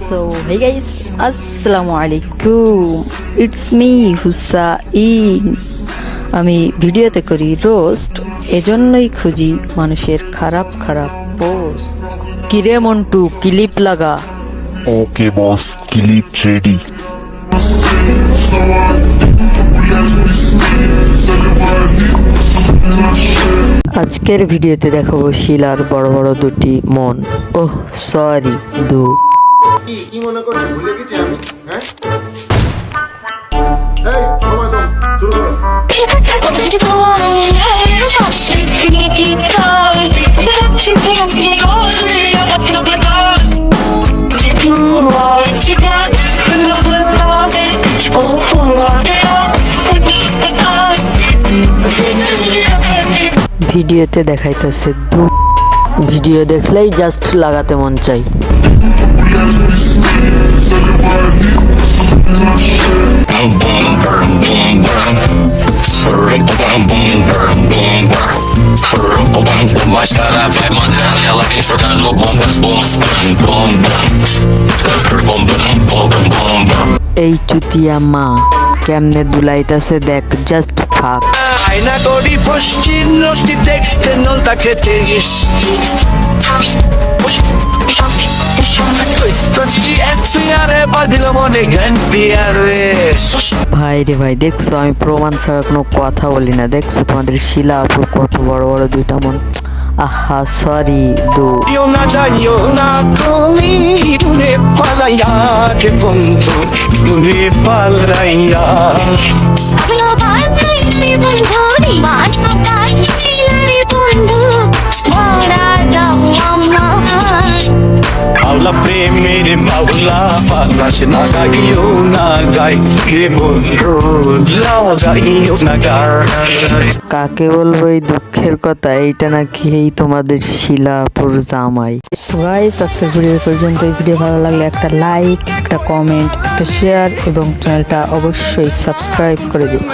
So hey guys, আসসালামু আলাইকুম, it's me Hussain. আমি ভিডিওতে করি রোস্ট, এজন্যই খুঁজি মানুষের খারাপ খারাপ পোস্ট। কিরে মন্টু, ক্লিপ লাগা। ওকে বস, ক্লিপ রেডি। আজকের ভিডিওতে দেখাবো শিলার বড় বড় দুটি মন। ওহ সরি দু। কি মনে করছো ভুলে গেছি আমি? হ্যাঁ, সময় দাও, শুরু করো। ভিডিওতে দেখাইতেছে দু, ভিডিও দেখলেই জাস্ট লাগাতে মন চাই। এই চুতিয়া মা কেমনে দুলাইতাছে দেখ, জাস্ট ফাক। আয়না করি পশ্চিম নষ্টি দেখতে নলতা খেতে ভাই রে ভাই, দেখছো আমি প্রমাণ ছাড়া কোনো কথা বলি না। দেখছো তোমাদের শিলা আপুর কত বড় বড় দুইটা মন। আহা সরি দু। আল্লাহ প্রেমের মাওলা পাশে না যাইও না গাই রে বন্ধু যাইও না গাই। কাকে বলবো এই দুঃখের কথা, এইটা নাকি এই তোমাদের শিলাপুর জামাই। গাইস আজকের ভিডিও পর্যন্ত। এই ভিডিও ভালো লাগলে একটা লাইক, একটা কমেন্ট, একটা শেয়ার এবং চ্যানেলটা অবশ্যই সাবস্ক্রাইব করে দিন।